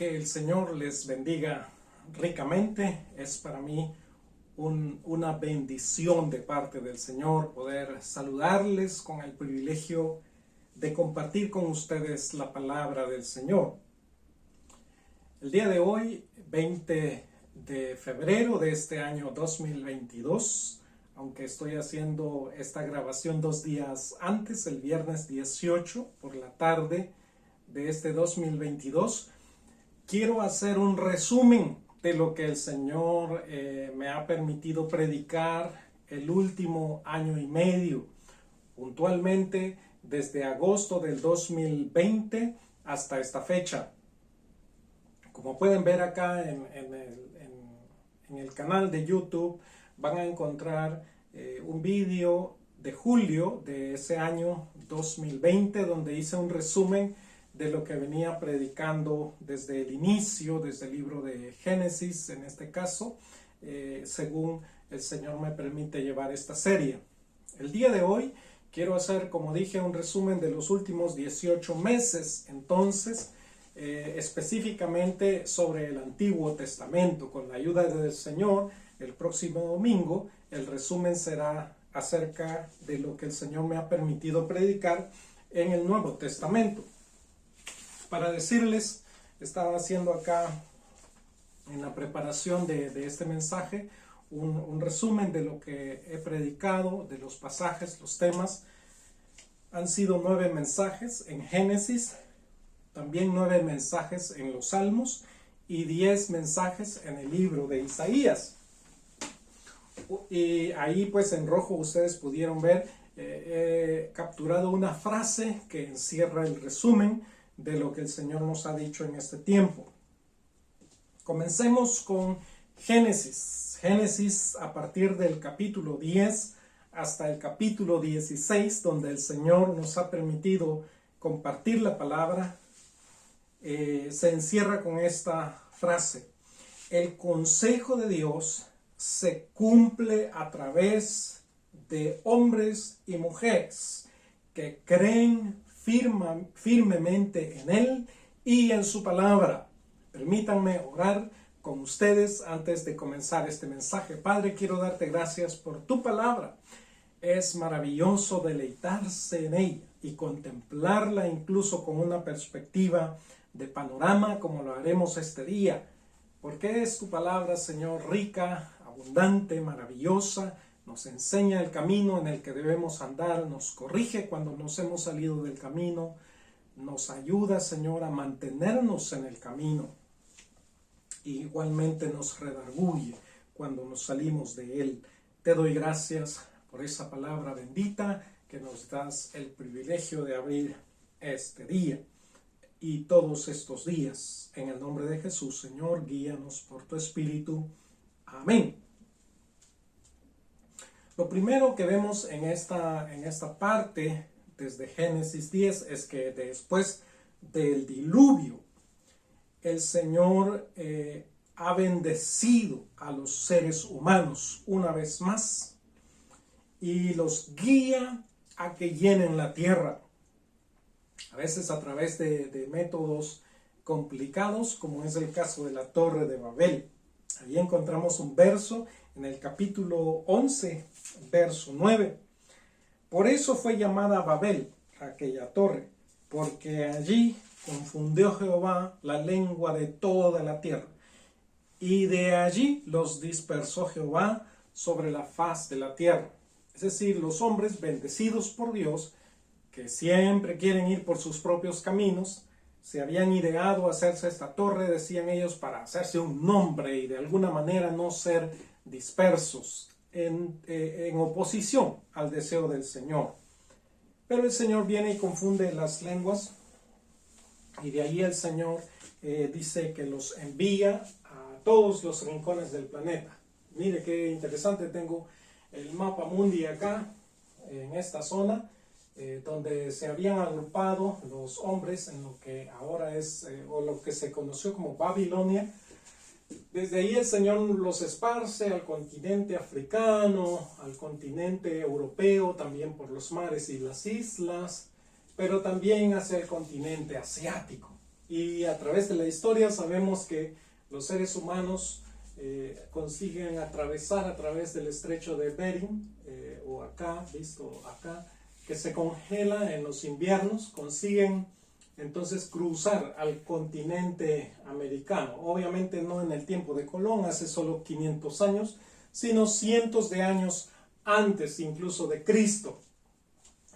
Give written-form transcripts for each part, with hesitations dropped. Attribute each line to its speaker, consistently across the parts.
Speaker 1: Que el Señor les bendiga ricamente. Es para mí una bendición de parte del Señor poder saludarles con el privilegio de compartir con ustedes la palabra del Señor. El día de hoy, 20 de febrero de este año 2022, aunque estoy haciendo esta grabación 2 días antes, el viernes 18 por la tarde de este 2022, quiero hacer un resumen de lo que el Señor me ha permitido predicar el último año y medio, puntualmente desde agosto del 2020 hasta esta fecha. Como pueden ver acá en el canal de YouTube, van a encontrar un vídeo de julio de ese año 2020, donde hice un resumen de lo que venía predicando desde el inicio, desde el libro de Génesis, en este caso, según el Señor me permite llevar esta serie. El día de hoy quiero hacer, como dije, un resumen de los últimos 18 meses, entonces, específicamente sobre el Antiguo Testamento. Con la ayuda del Señor, el próximo domingo, el resumen será acerca de lo que el Señor me ha permitido predicar en el Nuevo Testamento. Para decirles, estaba haciendo acá en la preparación de este mensaje un resumen de lo que he predicado, de los pasajes, los temas. Han sido 9 mensajes en Génesis, también 9 mensajes en los Salmos y 10 mensajes en el libro de Isaías. Y ahí pues en rojo ustedes pudieron ver, he capturado una frase que encierra el resumen de lo que el Señor nos ha dicho en este tiempo. Comencemos con Génesis. Génesis a partir del capítulo 10 hasta el capítulo 16, donde el Señor nos ha permitido compartir la palabra, se encierra con esta frase: el consejo de Dios se cumple a través de hombres y mujeres que creen firmemente en Él y en su palabra. Permítanme orar con ustedes antes de comenzar este mensaje. Padre, quiero darte gracias por tu palabra. Es maravilloso deleitarse en ella y contemplarla incluso con una perspectiva de panorama, como lo haremos este día, porque es tu palabra, Señor, rica, abundante, maravillosa. Nos enseña el camino en el que debemos andar, nos corrige cuando nos hemos salido del camino, nos ayuda, Señor, a mantenernos en el camino, y igualmente nos redarguye cuando nos salimos de él. Te doy gracias por esa palabra bendita que nos das el privilegio de abrir este día y todos estos días. En el nombre de Jesús, Señor, guíanos por tu Espíritu. Amén. Lo primero que vemos en esta parte, desde Génesis 10, es que después del diluvio, el Señor ha bendecido a los seres humanos una vez más y los guía a que llenen la tierra. A veces a través de métodos complicados, como es el caso de la Torre de Babel. Ahí encontramos un verso en el capítulo 11, verso 9. Por eso fue llamada Babel, aquella torre, porque allí confundió Jehová la lengua de toda la tierra, y de allí los dispersó Jehová sobre la faz de la tierra. Es decir, los hombres bendecidos por Dios, que siempre quieren ir por sus propios caminos, se habían ideado hacerse esta torre, decían ellos, para hacerse un nombre y de alguna manera no ser dispersos en oposición al deseo del Señor. Pero el Señor viene y confunde las lenguas, y de ahí el Señor dice que los envía a todos los rincones del planeta. Mire qué interesante, tengo el mapa mundi acá, en esta zona, donde se habían agrupado los hombres en lo que ahora es, o lo que se conoció como Babilonia. Desde ahí el Señor los esparce al continente africano, al continente europeo, también por los mares y las islas, pero también hacia el continente asiático. Y a través de la historia sabemos que los seres humanos consiguen atravesar a través del estrecho de Bering, o acá, visto acá, que se congela en los inviernos, consiguen entonces cruzar al continente americano. Obviamente no en el tiempo de Colón, hace solo 500 años, sino cientos de años antes incluso de Cristo,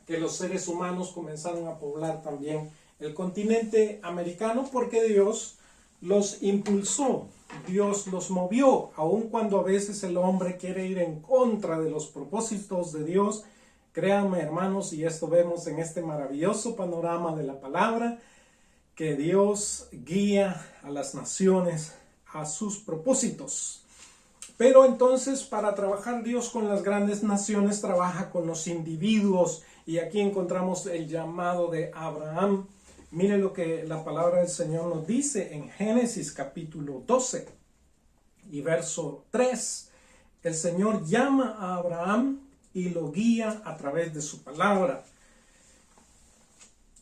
Speaker 1: que los seres humanos comenzaron a poblar también el continente americano, porque Dios los impulsó, Dios los movió, aun cuando a veces el hombre quiere ir en contra de los propósitos de Dios. Créanme, hermanos, y esto vemos en este maravilloso panorama de la palabra, que Dios guía a las naciones a sus propósitos. Pero entonces, para trabajar Dios con las grandes naciones, trabaja con los individuos, y aquí encontramos el llamado de Abraham. Mire lo que la palabra del Señor nos dice en Génesis capítulo 12 y verso 3. El Señor llama a Abraham y lo guía a través de su palabra.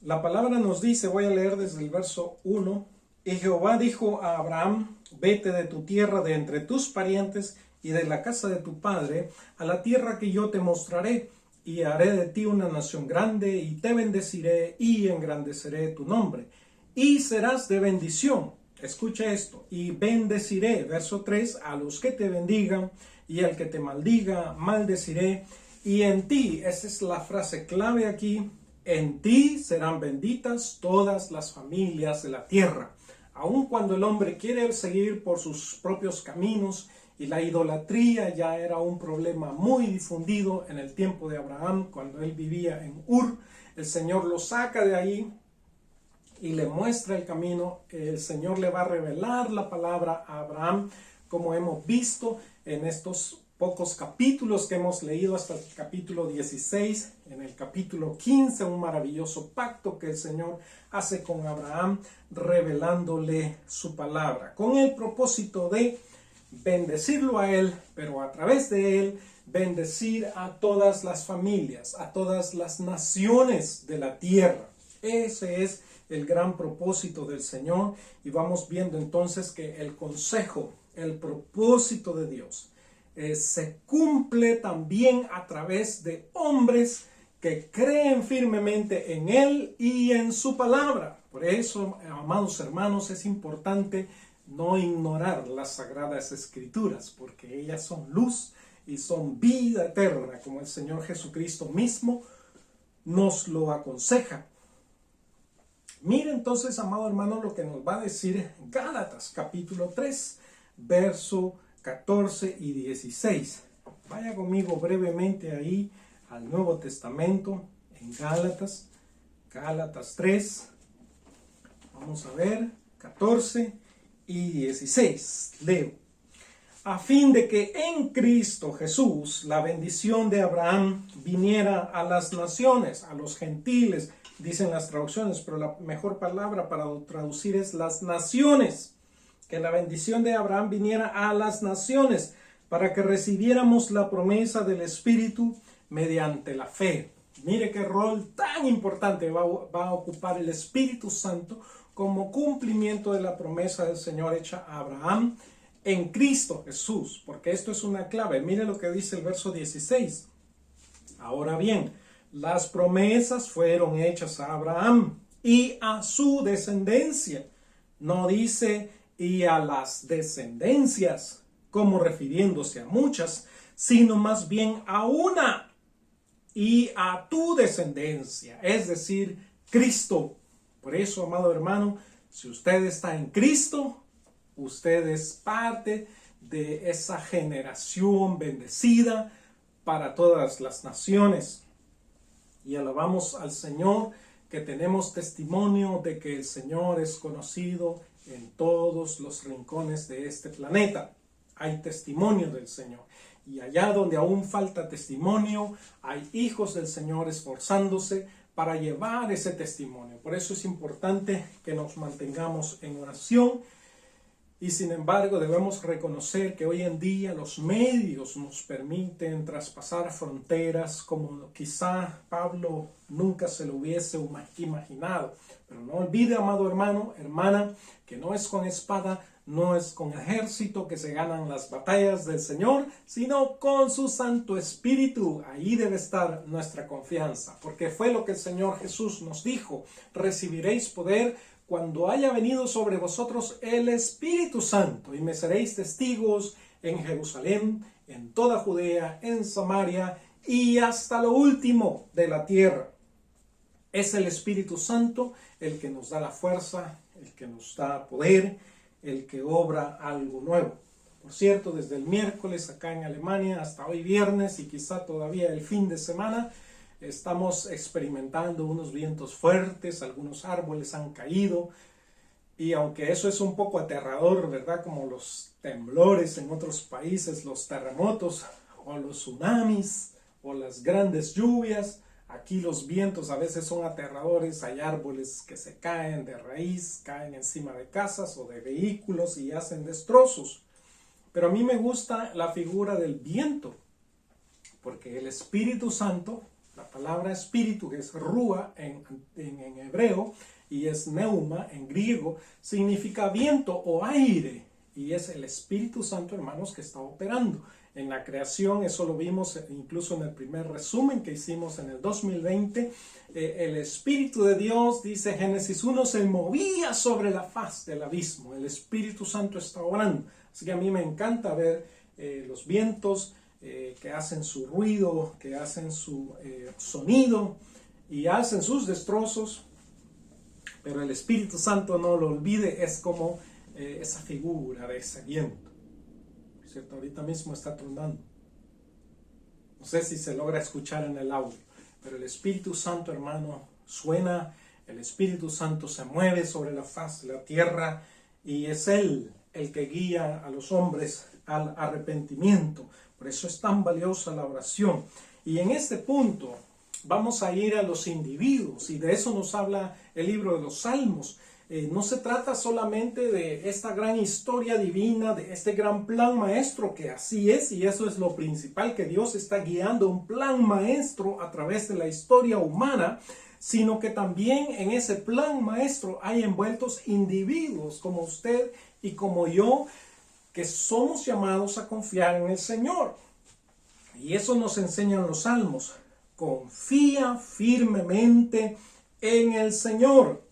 Speaker 1: La palabra nos dice, voy a leer desde el verso 1, y Jehová dijo a Abraham, vete de tu tierra, de entre tus parientes y de la casa de tu padre, a la tierra que yo te mostraré, y haré de ti una nación grande, y te bendeciré, y engrandeceré tu nombre, y serás de bendición. Escucha esto, y bendeciré, verso 3, a los que te bendigan, y al que te maldiga, maldeciré, y en ti, esa es la frase clave aquí, en ti serán benditas todas las familias de la tierra. Aun cuando el hombre quiere seguir por sus propios caminos, y la idolatría ya era un problema muy difundido en el tiempo de Abraham, cuando él vivía en Ur, el Señor lo saca de ahí y le muestra el camino. El Señor le va a revelar la palabra a Abraham, como hemos visto en estos pocos capítulos que hemos leído hasta el capítulo 16, en el capítulo 15, un maravilloso pacto que el Señor hace con Abraham, revelándole su palabra, con el propósito de bendecirlo a él, pero a través de él bendecir a todas las familias, a todas las naciones de la tierra. Ese es el gran propósito del Señor, y vamos viendo entonces que el consejo, el propósito de Dios se cumple también a través de hombres que creen firmemente en Él y en su palabra. Por eso, amados hermanos, es importante no ignorar las sagradas escrituras, porque ellas son luz y son vida eterna, como el Señor Jesucristo mismo nos lo aconseja. Mire entonces, amado hermano, lo que nos va a decir Gálatas capítulo 3, verso 14 y 16. Vaya conmigo brevemente ahí al Nuevo Testamento, en Gálatas 3. Vamos a ver, 14 y 16. Leo. A fin de que en Cristo Jesús la bendición de Abraham viniera a las naciones, a los gentiles, dicen las traducciones, pero la mejor palabra para traducir es las naciones. Que la bendición de Abraham viniera a las naciones, para que recibiéramos la promesa del Espíritu mediante la fe. Mire qué rol tan importante va a ocupar el Espíritu Santo como cumplimiento de la promesa del Señor hecha a Abraham en Cristo Jesús, porque esto es una clave. Mire lo que dice el verso 16. Ahora bien, las promesas fueron hechas a Abraham y a su descendencia. No dice y a las descendencias, como refiriéndose a muchas, sino más bien a una, y a tu descendencia, es decir, Cristo. Por eso, amado hermano, si usted está en Cristo, usted es parte de esa generación bendecida para todas las naciones. Y alabamos al Señor, que tenemos testimonio de que el Señor es conocido en todos los rincones de este planeta. Hay testimonio del Señor. Y allá donde aún falta testimonio, hay hijos del Señor esforzándose para llevar ese testimonio. Por eso es importante que nos mantengamos en oración Y sin embargo debemos reconocer que hoy en día los medios nos permiten traspasar fronteras como quizá Pablo nunca se lo hubiese imaginado. Pero no olvide, amado hermano, hermana, que no es con espada, no es con ejército que se ganan las batallas del Señor, sino con su Santo Espíritu. Ahí debe estar nuestra confianza, porque fue lo que el Señor Jesús nos dijo: recibiréis poder cuando haya venido sobre vosotros el Espíritu Santo, y me seréis testigos en Jerusalén, en toda Judea, en Samaria y hasta lo último de la tierra. Es el Espíritu Santo el que nos da la fuerza, el que nos da poder, el que obra algo nuevo. Por cierto, desde el miércoles acá en Alemania hasta hoy viernes y quizá todavía el fin de semana, estamos experimentando unos vientos fuertes, algunos árboles han caído, y aunque eso es un poco aterrador, ¿verdad? Como los temblores en otros países, los terremotos o los tsunamis o las grandes lluvias, aquí los vientos a veces son aterradores. Hay árboles que se caen de raíz, caen encima de casas o de vehículos y hacen destrozos. Pero a mí me gusta la figura del viento, porque el Espíritu Santo, la palabra espíritu, que es rúa en hebreo y es neuma en griego, significa viento o aire. Y es el Espíritu Santo, hermanos, que está operando. En la creación, eso lo vimos incluso en el primer resumen que hicimos en el 2020. El Espíritu de Dios, dice Génesis 1, se movía sobre la faz del abismo. El Espíritu Santo está obrando. Así que a mí me encanta ver los vientos que hacen su ruido, que hacen su sonido y hacen sus destrozos. Pero el Espíritu Santo, no lo olvide, es como esa figura de ese viento. ¿Cierto? Ahorita mismo está tronando. No sé si se logra escuchar en el audio, pero el Espíritu Santo, hermano, suena. El Espíritu Santo se mueve sobre la faz de la tierra y es Él el que guía a los hombres al arrepentimiento. Por eso es tan valiosa la oración. Y en este punto vamos a ir a los individuos, y de eso nos habla el libro de los Salmos. No se trata solamente de esta gran historia divina, de este gran plan maestro, que así es, y eso es lo principal, que Dios está guiando un plan maestro a través de la historia humana, sino que también en ese plan maestro hay envueltos individuos como usted y como yo, que somos llamados a confiar en el Señor. Y eso nos enseñan los Salmos: confía firmemente en el Señor,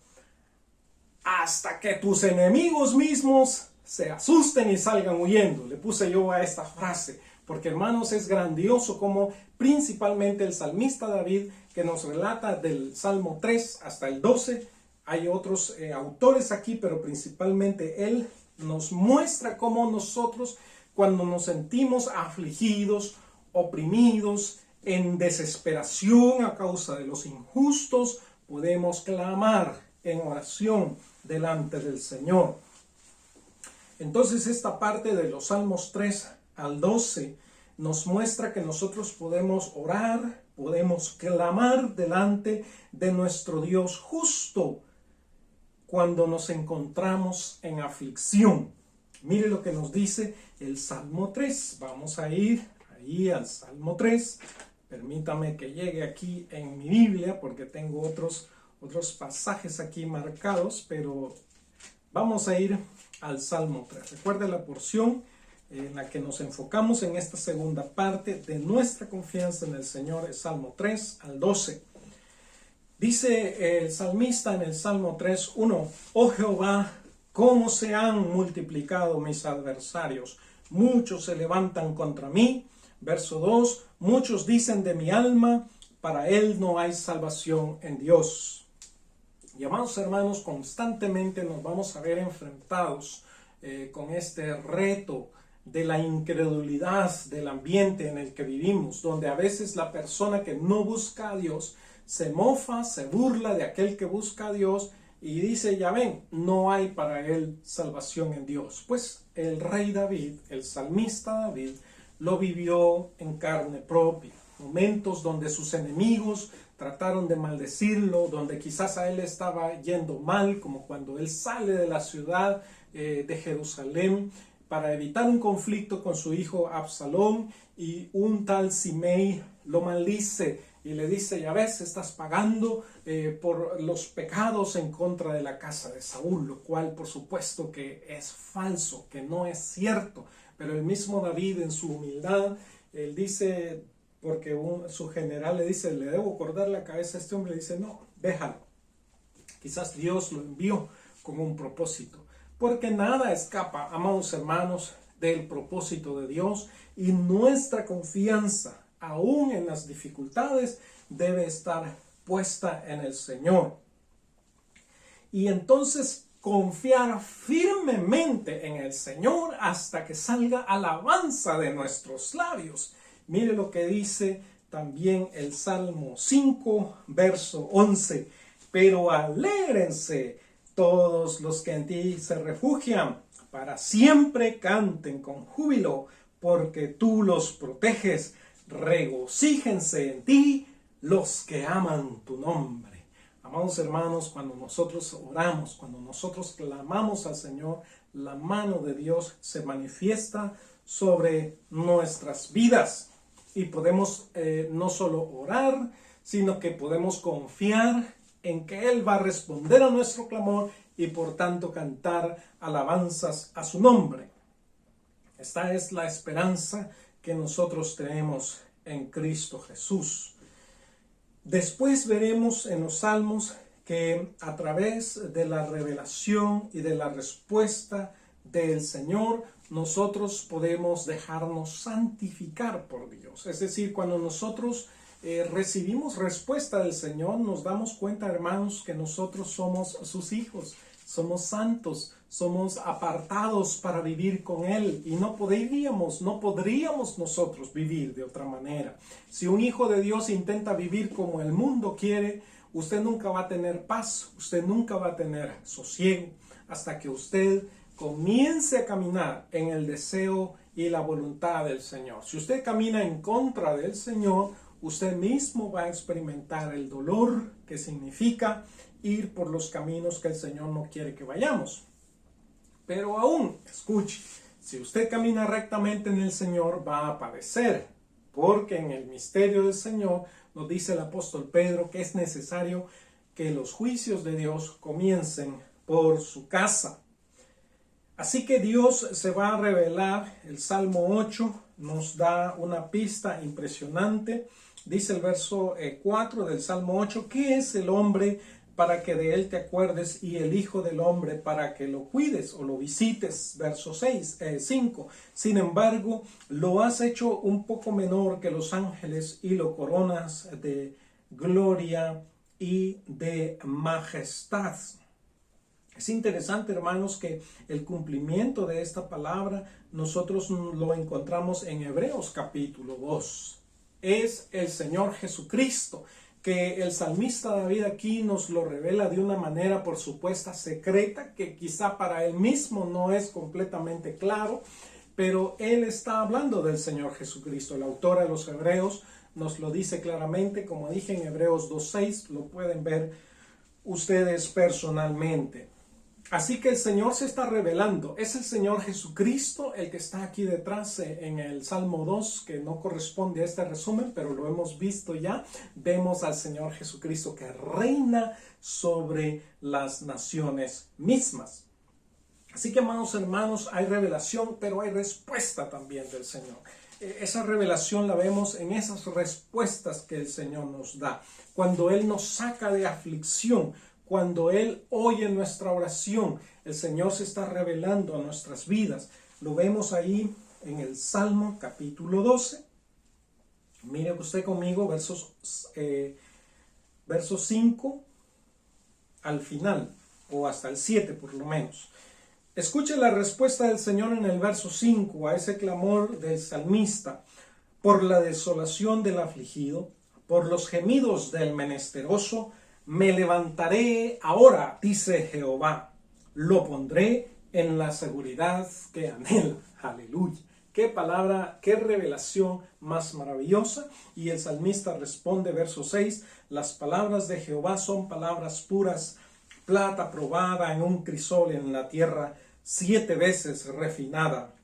Speaker 1: hasta que tus enemigos mismos se asusten y salgan huyendo. Le puse yo a esta frase, porque hermanos, es grandioso como principalmente el salmista David, que nos relata del Salmo 3 hasta el 12, hay otros autores aquí, pero principalmente él nos muestra cómo nosotros, cuando nos sentimos afligidos, oprimidos, en desesperación a causa de los injustos, podemos clamar en oración delante del Señor. Entonces esta parte de los Salmos 3 al 12 nos muestra que nosotros podemos orar, podemos clamar delante de nuestro Dios justo cuando nos encontramos en aflicción. Mire lo que nos dice el Salmo 3. Vamos a ir ahí al Salmo 3. Permítame que llegue aquí en mi Biblia, porque tengo otros pasajes aquí marcados, pero vamos a ir al Salmo 3. Recuerde la porción en la que nos enfocamos en esta segunda parte de nuestra confianza en el Señor, el Salmo 3 al 12. Dice el salmista en el Salmo 3:1: Oh Jehová, cómo se han multiplicado mis adversarios, muchos se levantan contra mí. Verso 2: muchos dicen de mi alma, para él no hay salvación en Dios. Y amados hermanos, constantemente nos vamos a ver enfrentados con este reto de la incredulidad del ambiente en el que vivimos, donde a veces la persona que no busca a Dios se mofa, se burla de aquel que busca a Dios y dice: ya ven, no hay para él salvación en Dios. Pues el rey David, el salmista David, lo vivió en carne propia. momentos donde sus enemigos trataron de maldecirlo, donde quizás a él estaba yendo mal, como cuando él sale de la ciudad de Jerusalén para evitar un conflicto con su hijo Absalón, y un tal Simei lo maldice y le dice: ya ves, estás pagando por los pecados en contra de la casa de Saúl, lo cual por supuesto que es falso, que no es cierto. Pero el mismo David, en su humildad, él dice, porque su general le dice: le debo cortar la cabeza a este hombre, le dice: no, déjalo, quizás Dios lo envió con un propósito, porque nada escapa, amados hermanos, del propósito de Dios, y nuestra confianza, aún en las dificultades, debe estar puesta en el Señor. Y entonces confiar firmemente en el Señor hasta que salga alabanza de nuestros labios. Mire lo que dice también el Salmo 5, verso 11. Pero alégrense todos los que en ti se refugian, para siempre canten con júbilo, porque tú los proteges. Regocíjense en ti los que aman tu nombre. Amados hermanos, cuando nosotros oramos, cuando nosotros clamamos al Señor, la mano de Dios se manifiesta sobre nuestras vidas. Y podemos no solo orar, sino que podemos confiar en que Él va a responder a nuestro clamor y por tanto cantar alabanzas a su nombre. Esta es la esperanza que nosotros tenemos en Cristo Jesús. Después veremos en los Salmos que a través de la revelación y de la respuesta del Señor, nosotros podemos dejarnos santificar por Dios. Es decir, cuando nosotros recibimos respuesta del Señor, nos damos cuenta, hermanos, que nosotros somos sus hijos, somos santos, somos apartados para vivir con Él, y no podríamos nosotros vivir de otra manera. Si un hijo de Dios intenta vivir como el mundo quiere, usted nunca va a tener paz, usted nunca va a tener sosiego, hasta que usted comience a caminar en el deseo y la voluntad del Señor. Si usted camina en contra del Señor, usted mismo va a experimentar el dolor que significa ir por los caminos que el Señor no quiere que vayamos. Pero aún, escuche, si usted camina rectamente en el Señor, va a padecer, porque en el misterio del Señor nos dice el apóstol Pedro que es necesario que los juicios de Dios comiencen por su casa. Así que Dios se va a revelar. El Salmo 8 nos da una pista impresionante. Dice el verso 4 del Salmo 8: ¿qué es el hombre para que de él te acuerdes, y el hijo del hombre para que lo cuides o lo visites? Verso 5. Sin embargo, lo has hecho un poco menor que los ángeles y lo coronas de gloria y de majestad. Es interesante, hermanos, que el cumplimiento de esta palabra nosotros lo encontramos en Hebreos capítulo 2. Es el Señor Jesucristo, que el salmista David aquí nos lo revela de una manera, por supuesto, secreta, que quizá para él mismo no es completamente claro, pero él está hablando del Señor Jesucristo. El autor de los Hebreos nos lo dice claramente, como dije en Hebreos 2:6, lo pueden ver ustedes personalmente. Así que el Señor se está revelando. Es el Señor Jesucristo el que está aquí detrás en el Salmo 2, que no corresponde a este resumen, pero lo hemos visto ya. Vemos al Señor Jesucristo que reina sobre las naciones mismas. Así que, amados hermanos, hay revelación, pero hay respuesta también del Señor. Esa revelación la vemos en esas respuestas que el Señor nos da. Cuando Él nos saca de aflicción, cuando Él oye nuestra oración, el Señor se está revelando a nuestras vidas. Lo vemos ahí en el Salmo capítulo 12. Mire usted conmigo versos 5 al final, o hasta el 7 por lo menos. Escuche la respuesta del Señor en el verso 5 a ese clamor del salmista: por la desolación del afligido, por los gemidos del menesteroso, me levantaré ahora, dice Jehová, lo pondré en la seguridad que anhela. Aleluya. Qué palabra, qué revelación más maravillosa. Y el salmista responde, verso 6, las palabras de Jehová son palabras puras, plata probada en un crisol en la tierra, 7 veces refinada.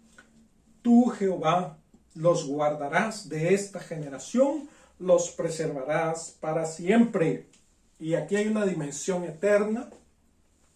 Speaker 1: Tú, Jehová, los guardarás de esta generación, los preservarás para siempre. Y aquí hay una dimensión eterna.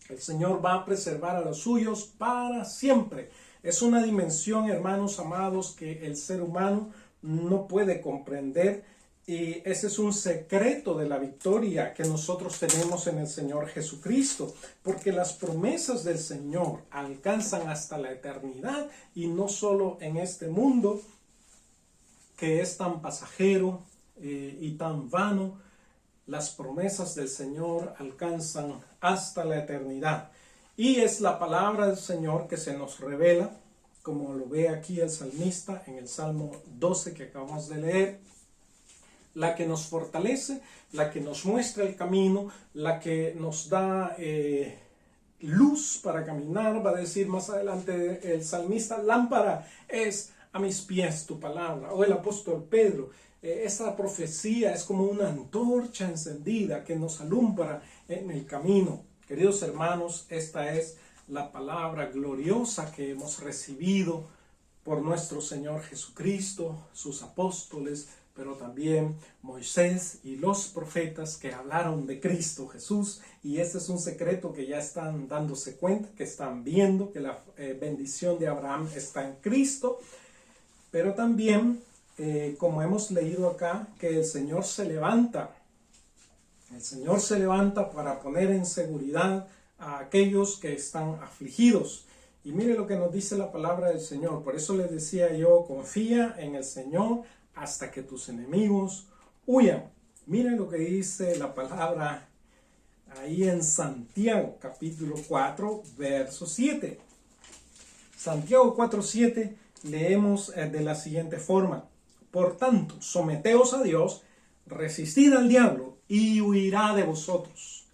Speaker 1: El Señor va a preservar a los suyos para siempre. Es una dimensión, hermanos amados, que el ser humano no puede comprender. Y ese es un secreto de la victoria que nosotros tenemos en el Señor Jesucristo, porque las promesas del Señor alcanzan hasta la eternidad y no solo en este mundo que es tan pasajero y tan vano. Las promesas del Señor alcanzan hasta la eternidad. Y es la palabra del Señor que se nos revela, como lo ve aquí el salmista en el Salmo 12 que acabamos de leer, la que nos fortalece, la que nos muestra el camino, la que nos da luz para caminar. Va a decir más adelante el salmista, lámpara es a mis pies tu palabra. O el apóstol Pedro, esta profecía es como una antorcha encendida que nos alumbra en el camino. Queridos hermanos, esta es la palabra gloriosa que hemos recibido por nuestro Señor Jesucristo, sus apóstoles, pero también Moisés y los profetas que hablaron de Cristo Jesús. Y este es un secreto que ya están dándose cuenta, que están viendo que la bendición de Abraham está en Cristo. Pero también, como hemos leído acá, que el Señor se levanta. El Señor se levanta para poner en seguridad a aquellos que están afligidos. Y mire lo que nos dice la palabra del Señor. Por eso les decía yo, confía en el Señor hasta que tus enemigos huyan. Miren lo que dice la palabra ahí en Santiago, capítulo 4, verso 7. Santiago 4, 7, leemos de la siguiente forma. Por tanto, someteos a Dios, resistid al diablo y huirá de vosotros.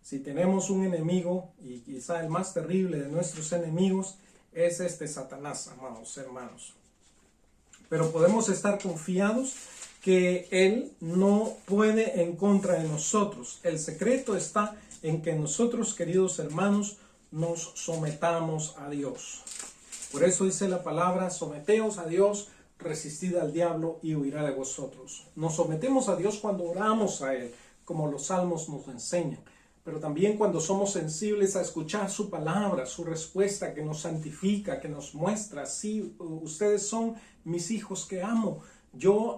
Speaker 1: Si tenemos un enemigo, y quizá el más terrible de nuestros enemigos, es este Satanás, amados hermanos. Pero podemos estar confiados que Él no puede en contra de nosotros. El secreto está en que nosotros, queridos hermanos, nos sometamos a Dios. Por eso dice la palabra, someteos a Dios, resistid al diablo y huirá de vosotros. Nos sometemos a Dios cuando oramos a Él, como los salmos nos enseñan. Pero también cuando somos sensibles a escuchar su palabra, su respuesta que nos santifica, que nos muestra, sí, ustedes son mis hijos que amo, yo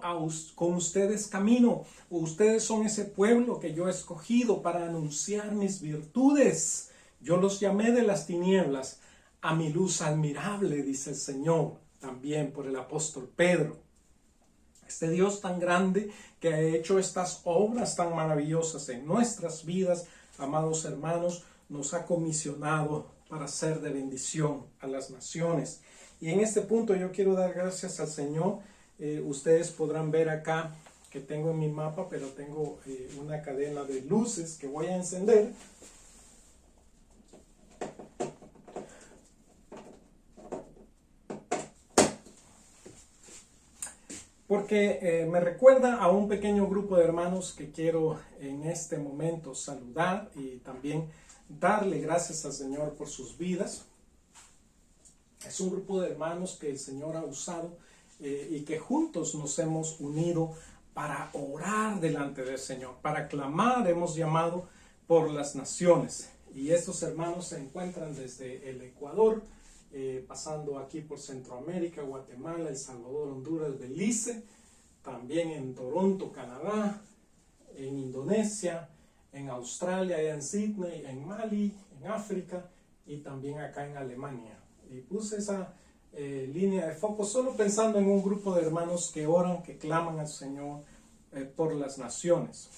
Speaker 1: con ustedes camino, ustedes son ese pueblo que yo he escogido para anunciar mis virtudes. Yo los llamé de las tinieblas a mi luz admirable, dice el Señor, también por el apóstol Pedro. Este Dios tan grande que ha hecho estas obras tan maravillosas en nuestras vidas, amados hermanos, nos ha comisionado para ser de bendición a las naciones. Y en este punto yo quiero dar gracias al Señor. Ustedes podrán ver acá que tengo en mi mapa, pero tengo una cadena de luces que voy a encender. Porque me recuerda a un pequeño grupo de hermanos que quiero en este momento saludar y también darle gracias al Señor por sus vidas. Es un grupo de hermanos que el Señor ha usado y que juntos nos hemos unido para orar delante del Señor, para clamar, hemos llamado por las naciones. Y estos hermanos se encuentran desde el Ecuador, pasando aquí por Centroamérica, Guatemala, El Salvador, Honduras, Belice, también en Toronto, Canadá, en Indonesia, en Australia, en Sydney, en Mali, en África y también acá en Alemania. Y puse esa línea de foco solo pensando en un grupo de hermanos que oran, que claman al Señor por las naciones.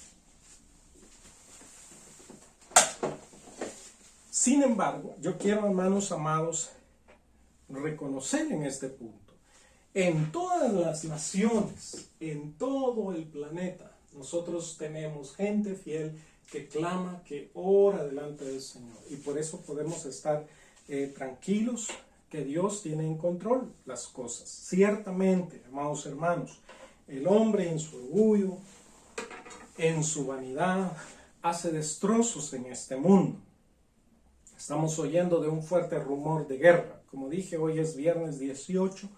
Speaker 1: Sin embargo, yo quiero, hermanos amados, reconocer en este punto, en todas las naciones, en todo el planeta, nosotros tenemos gente fiel que clama, que ora delante del Señor. Y por eso podemos estar tranquilos que Dios tiene en control las cosas. Ciertamente, amados hermanos, el hombre en su orgullo, en su vanidad, hace destrozos en este mundo. Estamos oyendo de un fuerte rumor de guerra. Como dije, hoy es viernes 18.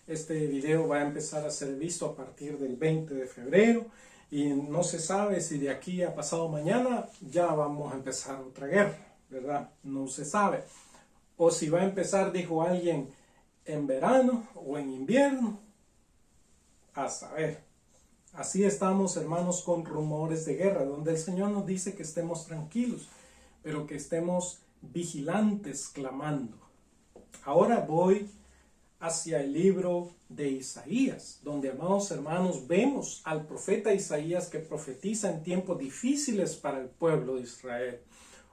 Speaker 1: Este video va a empezar a ser visto a partir del 20 de febrero. Y no se sabe si de aquí a pasado mañana ya vamos a empezar otra guerra, ¿verdad? No se sabe. O si va a empezar, dijo alguien, en verano o en invierno. A saber. Así estamos, hermanos, con rumores de guerra, donde el Señor nos dice que estemos tranquilos, pero que estemos vigilantes, clamando. Ahora voy hacia el libro de Isaías, donde, amados hermanos, vemos al profeta Isaías que profetiza en tiempos difíciles para el pueblo de Israel.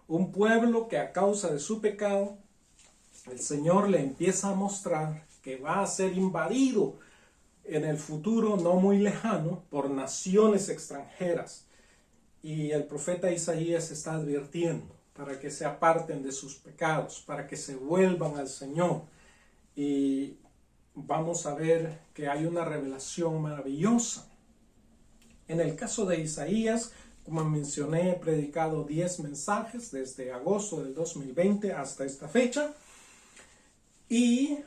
Speaker 1: Un pueblo que a causa de su pecado, el Señor le empieza a mostrar que va a ser invadido en el futuro no muy lejano por naciones extranjeras. Y el profeta Isaías está advirtiendo para que se aparten de sus pecados, para que se vuelvan al Señor. Y vamos a ver que hay una revelación maravillosa. En el caso de Isaías, como mencioné, he predicado 10 mensajes desde agosto del 2020 hasta esta fecha. Y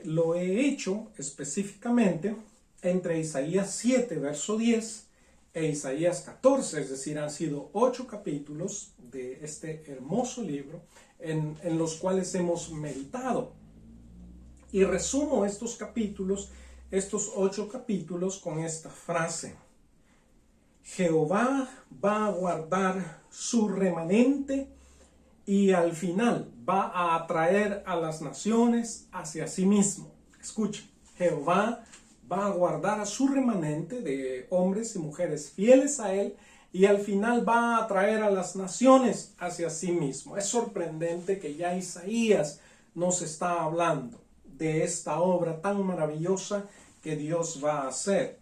Speaker 1: lo he hecho específicamente entre Isaías 7, verso 10 e Isaías 14, es decir, han sido 8 capítulos de este hermoso libro en los cuales hemos meditado. Y resumo estos capítulos, estos 8 capítulos, con esta frase: Jehová va a guardar su remanente y al final va a atraer a las naciones hacia sí mismo. Escuchen, Jehová va a guardar a su remanente de hombres y mujeres fieles a él y al final va a atraer a las naciones hacia sí mismo. Es sorprendente que ya Isaías nos está hablando de esta obra tan maravillosa que Dios va a hacer.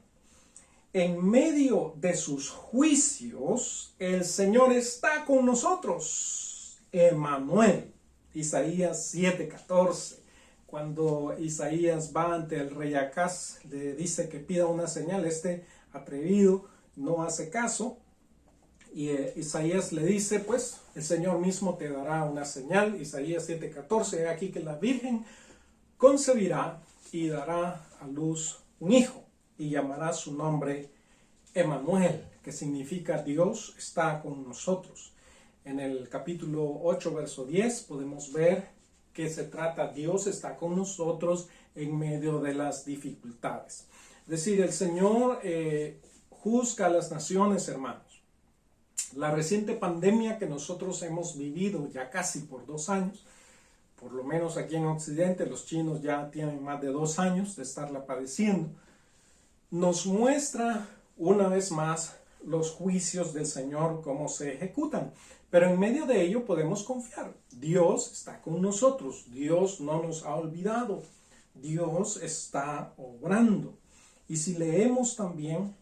Speaker 1: En medio de sus juicios, el Señor está con nosotros. Emmanuel, Isaías 7:14. Cuando Isaías va ante el rey Acaz, le dice que pida una señal. Este atrevido no hace caso. Y Isaías le dice, pues, el Señor mismo te dará una señal. Isaías 7:14, aquí que la Virgen concebirá y dará a luz un hijo. Y llamará su nombre Emmanuel, que significa Dios está con nosotros. En el capítulo 8, verso 10, podemos ver que se trata, Dios está con nosotros en medio de las dificultades. Es decir, el Señor juzga a las naciones, hermanos. La reciente pandemia que nosotros hemos vivido ya casi por 2 años, por lo menos aquí en Occidente, los chinos ya tienen más de 2 años de estarla padeciendo, nos muestra una vez más los juicios del Señor, cómo se ejecutan. Pero en medio de ello podemos confiar. Dios está con nosotros. Dios no nos ha olvidado. Dios está obrando. Y si leemos también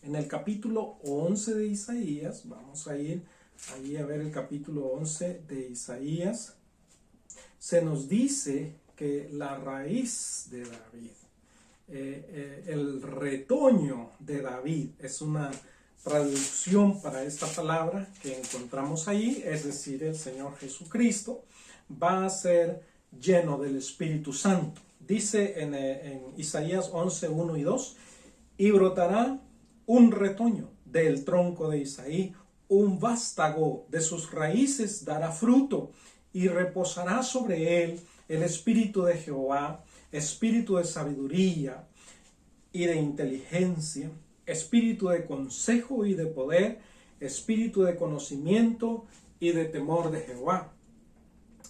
Speaker 1: en el capítulo 11 de Isaías, vamos a ir ahí a ver el capítulo 11 de Isaías, se nos dice que la raíz de David, el retoño de David, es una traducción para esta palabra que encontramos ahí, es decir, el Señor Jesucristo, va a ser lleno del Espíritu Santo. Dice en Isaías 11, 1 y 2, y brotará un retoño del tronco de Isaí, un vástago de sus raíces dará fruto, y reposará sobre él el Espíritu de Jehová, espíritu de sabiduría y de inteligencia, espíritu de consejo y de poder, espíritu de conocimiento y de temor de Jehová.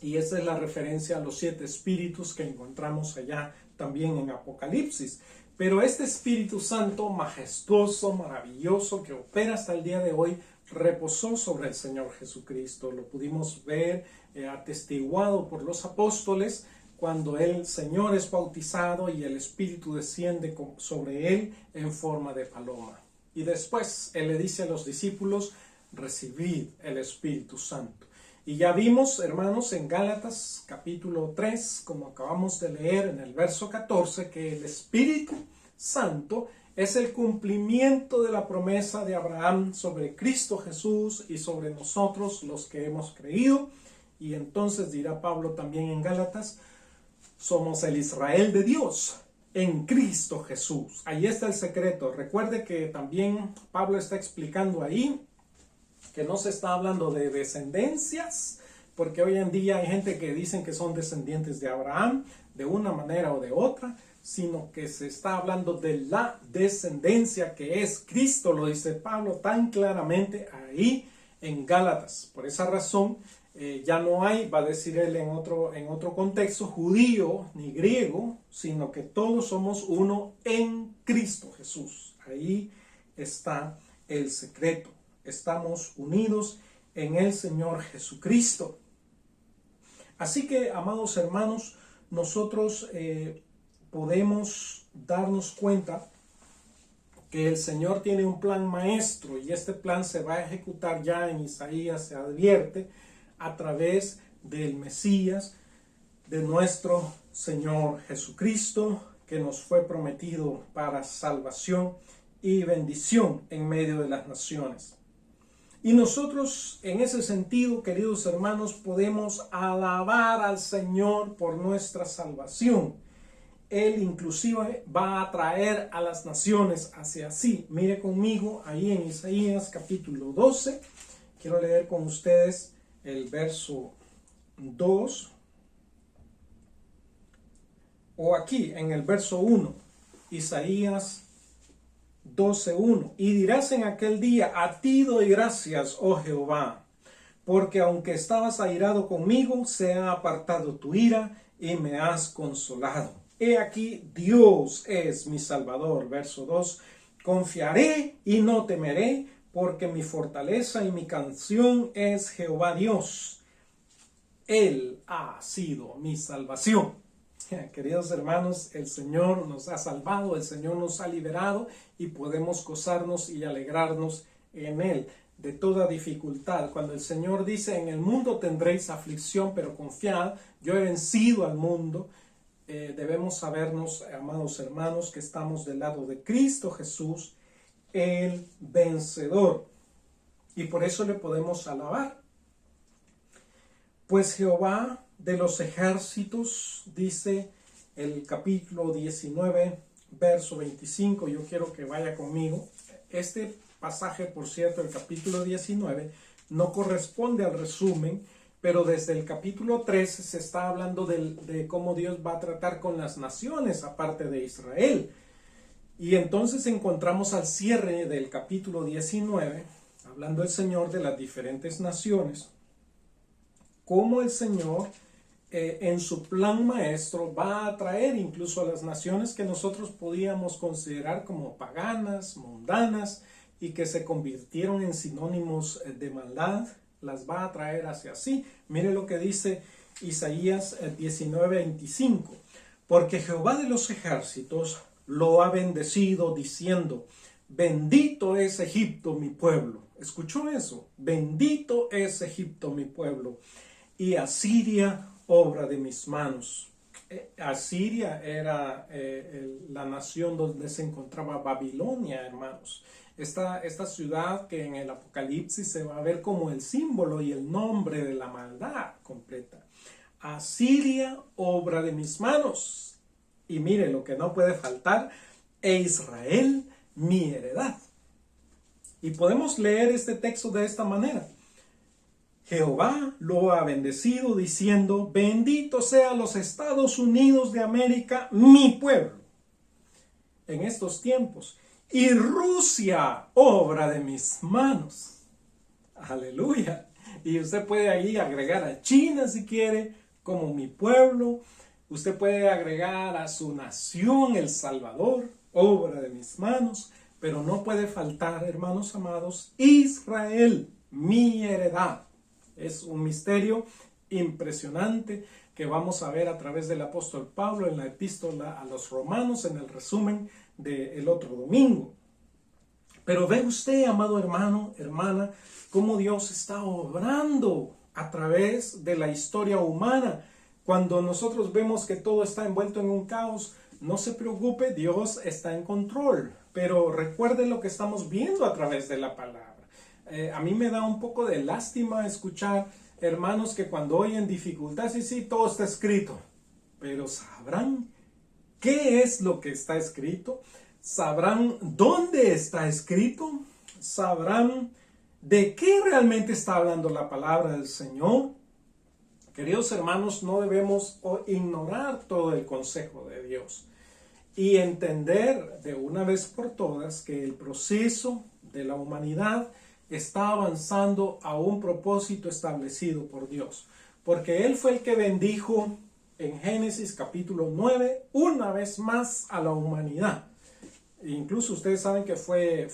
Speaker 1: Y esa es la referencia a los 7 espíritus que encontramos allá también en Apocalipsis. Pero este Espíritu Santo majestuoso, maravilloso, que opera hasta el día de hoy, reposó sobre el Señor Jesucristo. Lo pudimos ver atestiguado por los apóstoles cuando el Señor es bautizado y el Espíritu desciende sobre él en forma de paloma. Y después Él le dice a los discípulos, recibid el Espíritu Santo. Y ya vimos, hermanos, en Gálatas capítulo 3, como acabamos de leer en el verso 14, que el Espíritu Santo es el cumplimiento de la promesa de Abraham sobre Cristo Jesús y sobre nosotros los que hemos creído. Y entonces dirá Pablo también en Gálatas, somos el Israel de Dios en Cristo Jesús. Ahí está el secreto. Recuerde que también Pablo está explicando ahí que no se está hablando de descendencias, porque hoy en día hay gente que dicen que son descendientes de Abraham de una manera o de otra, sino que se está hablando de la descendencia que es Cristo, lo dice Pablo tan claramente ahí en Gálatas. Por esa razón ya no hay, va a decir él en otro contexto, judío ni griego, sino que todos somos uno en Cristo Jesús. Ahí está el secreto. Estamos unidos en el Señor Jesucristo. Así que, amados hermanos, nosotros podemos darnos cuenta que el Señor tiene un plan maestro y este plan se va a ejecutar ya en Isaías, se advierte, a través del Mesías, de nuestro Señor Jesucristo, que nos fue prometido para salvación y bendición en medio de las naciones. Y nosotros, en ese sentido, queridos hermanos, podemos alabar al Señor por nuestra salvación. Él inclusive va a atraer a las naciones hacia sí. Mire conmigo ahí en Isaías capítulo 12. Quiero leer con ustedes el verso 2. O aquí en el verso 1. Isaías 12:1. Y dirás en aquel día, a ti doy gracias, oh Jehová, porque aunque estabas airado conmigo, se ha apartado tu ira y me has consolado. He aquí, Dios es mi Salvador. Verso 2. Confiaré y no temeré, porque mi fortaleza y mi canción es Jehová Dios. Él ha sido mi salvación. Queridos hermanos, el Señor nos ha salvado, el Señor nos ha liberado y podemos gozarnos y alegrarnos en Él de toda dificultad. Cuando el Señor dice, en el mundo tendréis aflicción, pero confiad, yo he vencido al mundo, debemos sabernos, amados hermanos, que estamos del lado de Cristo Jesús, el vencedor. Y por eso le podemos alabar. Pues Jehová de los ejércitos, dice el capítulo 19, verso 25, yo quiero que vaya conmigo. Este pasaje, por cierto, el capítulo 19, no corresponde al resumen, pero desde el capítulo 13 se está hablando de cómo Dios va a tratar con las naciones, aparte de Israel. Y entonces encontramos al cierre del capítulo 19, hablando el Señor de las diferentes naciones, cómo el Señor en su plan maestro va a atraer incluso a las naciones que nosotros podíamos considerar como paganas, mundanas, y que se convirtieron en sinónimos de maldad, las va a atraer hacia sí. Mire lo que dice Isaías 19:25. Porque Jehová de los ejércitos lo ha bendecido diciendo, bendito es Egipto mi pueblo. ¿Escuchó eso? Bendito es Egipto mi pueblo. Y Asiria, obra de mis manos. Asiria era la nación donde se encontraba Babilonia, hermanos. Esta ciudad que en el Apocalipsis se va a ver como el símbolo y el nombre de la maldad completa. Asiria, obra de mis manos. Y mire lo que no puede faltar, e Israel, mi heredad. Y podemos leer este texto de esta manera. Jehová lo ha bendecido diciendo, bendito sean los Estados Unidos de América, mi pueblo, en estos tiempos. Y Rusia, obra de mis manos. Aleluya. Y usted puede ahí agregar a China si quiere, como mi pueblo. Usted puede agregar a su nación, El Salvador, obra de mis manos. Pero no puede faltar, hermanos amados, Israel, mi heredad. Es un misterio impresionante que vamos a ver a través del apóstol Pablo en la epístola a los Romanos, en el resumen del otro domingo. Pero ve usted, amado hermano, hermana, cómo Dios está obrando a través de la historia humana. Cuando nosotros vemos que todo está envuelto en un caos, no se preocupe, Dios está en control. Pero recuerde lo que estamos viendo a través de la palabra. A mí me da un poco de lástima escuchar hermanos que cuando oyen dificultades, sí, todo está escrito. Pero ¿sabrán qué es lo que está escrito? ¿Sabrán dónde está escrito? ¿Sabrán de qué realmente está hablando la palabra del Señor? Queridos hermanos, no debemos ignorar todo el consejo de Dios y entender de una vez por todas que el proceso de la humanidad está avanzando a un propósito establecido por Dios. Porque Él fue el que bendijo en Génesis capítulo 9 una vez más a la humanidad. Incluso ustedes saben que fue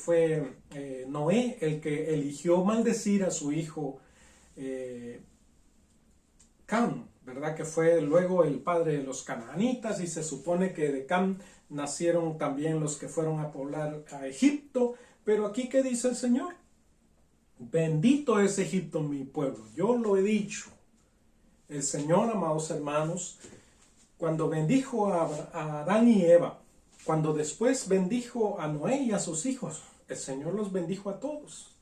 Speaker 1: Noé el que eligió maldecir a su hijo Cam, ¿verdad? Que fue luego el padre de los canaanitas, y se supone que de Cam nacieron también los que fueron a poblar a Egipto. Pero aquí, ¿qué dice el Señor? Bendito es Egipto, mi pueblo. Yo lo he dicho. El Señor, amados hermanos, cuando bendijo a Adán y Eva, cuando después bendijo a Noé y a sus hijos, el Señor los bendijo a todos.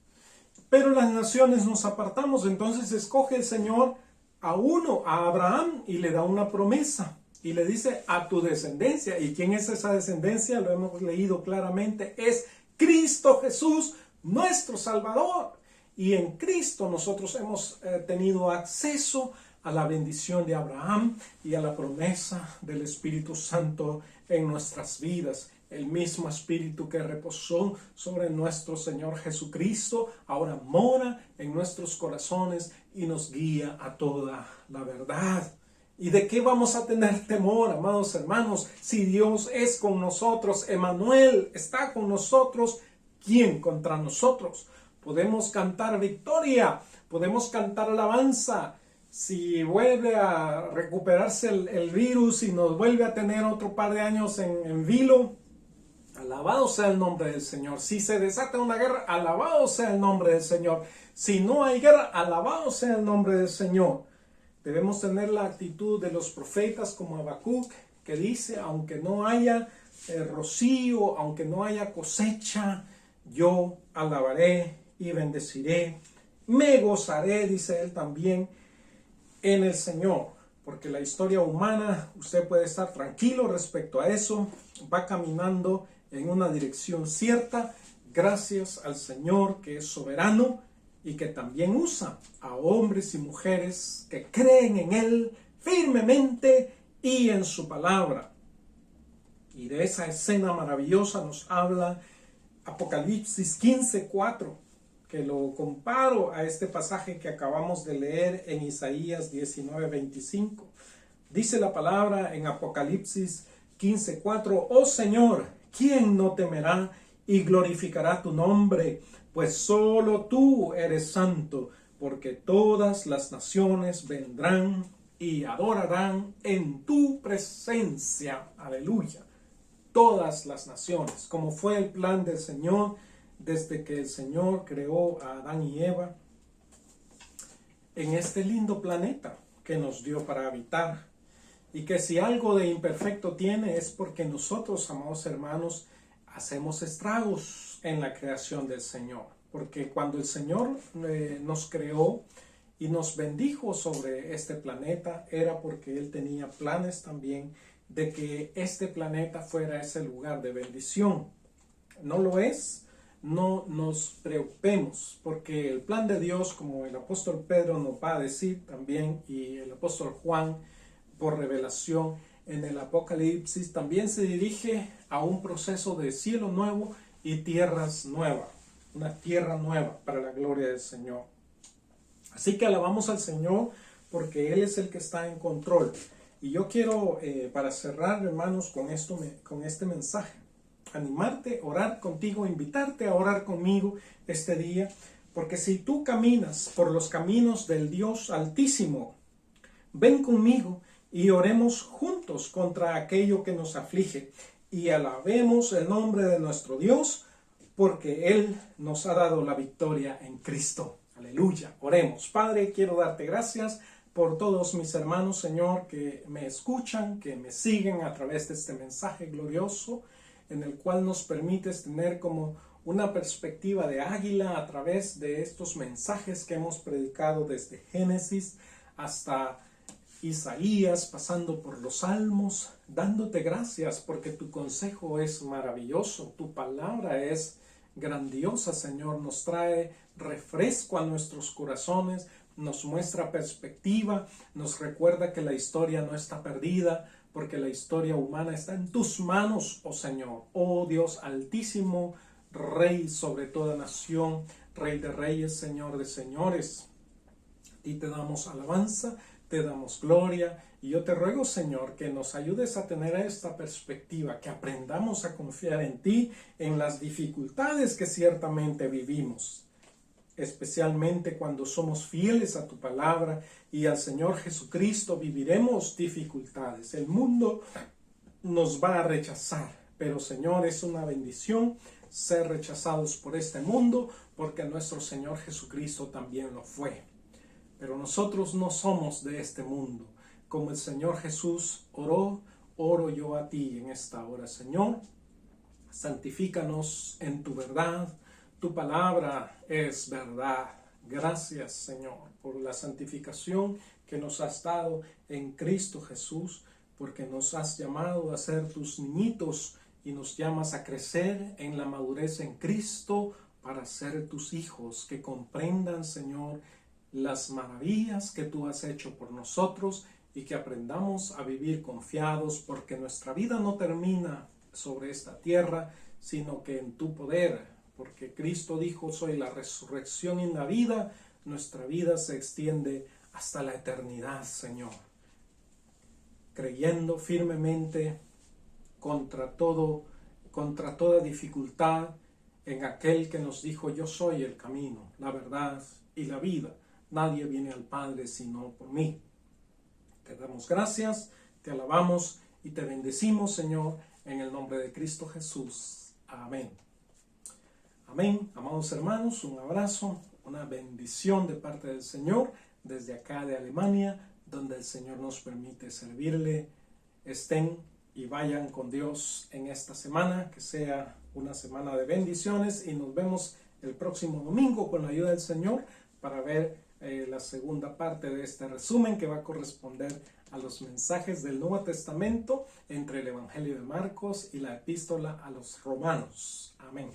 Speaker 1: Pero las naciones nos apartamos, entonces escoge el Señor a uno, a Abraham, y le da una promesa. Y le dice, a tu descendencia. ¿Y quién es esa descendencia? Lo hemos leído claramente. Es Cristo Jesús, nuestro Salvador. Y en Cristo nosotros hemos tenido acceso a la bendición de Abraham y a la promesa del Espíritu Santo en nuestras vidas. El mismo Espíritu que reposó sobre nuestro Señor Jesucristo ahora mora en nuestros corazones y nos guía a toda la verdad. ¿Y de qué vamos a tener temor, amados hermanos? Si Dios es con nosotros, Emmanuel está con nosotros, ¿quién contra nosotros? Podemos cantar victoria, podemos cantar alabanza. Si vuelve a recuperarse el virus y nos vuelve a tener otro par de años en vilo, alabado sea el nombre del Señor. Si se desata una guerra, alabado sea el nombre del Señor. Si no hay guerra, alabado sea el nombre del Señor. Debemos tener la actitud de los profetas como Habacuc, que dice, aunque no haya rocío, aunque no haya cosecha, yo alabaré y bendeciré. Me gozaré, dice él también, en el Señor. Porque la historia humana, usted puede estar tranquilo respecto a eso, va caminando en una dirección cierta, gracias al Señor que es soberano y que también usa a hombres y mujeres que creen en Él firmemente y en su palabra. Y de esa escena maravillosa nos habla Apocalipsis 15:4, que lo comparo a este pasaje que acabamos de leer en Isaías 19:25. Dice la palabra en Apocalipsis 15:4, oh Señor, ¿quién no temerá y glorificará tu nombre? Pues solo tú eres santo, porque todas las naciones vendrán y adorarán en tu presencia. Aleluya. Todas las naciones, como fue el plan del Señor desde que el Señor creó a Adán y Eva en este lindo planeta que nos dio para habitar. Y que si algo de imperfecto tiene es porque nosotros, amados hermanos, hacemos estragos en la creación del Señor. Porque cuando el Señor nos creó y nos bendijo sobre este planeta, era porque Él tenía planes también de que este planeta fuera ese lugar de bendición. No lo es, no nos preocupemos, porque el plan de Dios, como el apóstol Pedro nos va a decir también, y el apóstol Juan por revelación en el Apocalipsis, también se dirige a un proceso de cielo nuevo y tierras nuevas, una tierra nueva para la gloria del Señor. Así que alabamos al Señor porque Él es el que está en control. Y yo quiero, para cerrar, hermanos, con este mensaje, animarte, orar contigo, invitarte a orar conmigo este día, porque si tú caminas por los caminos del Dios Altísimo, ven conmigo y oremos juntos contra aquello que nos aflige y alabemos el nombre de nuestro Dios, porque Él nos ha dado la victoria en Cristo. Aleluya. Oremos. Padre, quiero darte gracias por todos mis hermanos, Señor, que me escuchan, que me siguen a través de este mensaje glorioso, en el cual nos permites tener como una perspectiva de águila a través de estos mensajes que hemos predicado desde Génesis hasta Isaías, pasando por los Salmos, dándote gracias porque tu consejo es maravilloso, tu palabra es grandiosa, Señor, nos trae refresco a nuestros corazones, nos muestra perspectiva, nos recuerda que la historia no está perdida, porque la historia humana está en tus manos, oh Señor, oh Dios altísimo, Rey sobre toda nación, Rey de reyes, Señor de señores. A ti te damos alabanza, te damos gloria, y yo te ruego, Señor, que nos ayudes a tener esta perspectiva, que aprendamos a confiar en ti, en las dificultades que ciertamente vivimos, especialmente cuando somos fieles a tu palabra y al Señor Jesucristo. Viviremos dificultades, el mundo nos va a rechazar, pero Señor, es una bendición ser rechazados por este mundo, porque nuestro Señor Jesucristo también lo fue. Pero nosotros no somos de este mundo. Como el Señor Jesús oró, oro yo a ti en esta hora, Señor. Santifícanos en tu verdad. Tu palabra es verdad. Gracias, Señor, por la santificación que nos has dado en Cristo Jesús, porque nos has llamado a ser tus niñitos y nos llamas a crecer en la madurez en Cristo para ser tus hijos, que comprendan, Señor, las maravillas que tú has hecho por nosotros y que aprendamos a vivir confiados, porque nuestra vida no termina sobre esta tierra, sino que en tu poder, porque Cristo dijo: soy la resurrección y la vida. Nuestra vida se extiende hasta la eternidad, Señor, creyendo firmemente contra toda dificultad en aquel que nos dijo: yo soy el camino, la verdad y la vida. Nadie viene al Padre sino por mí. Te damos gracias, te alabamos y te bendecimos, Señor, en el nombre de Cristo Jesús. Amén. Amén. Amados hermanos, un abrazo, una bendición de parte del Señor desde acá de Alemania, donde el Señor nos permite servirle. Estén y vayan con Dios en esta semana, que sea una semana de bendiciones, y nos vemos el próximo domingo con la ayuda del Señor para ver la segunda parte de este resumen, que va a corresponder a los mensajes del Nuevo Testamento entre el Evangelio de Marcos y la Epístola a los Romanos. Amén.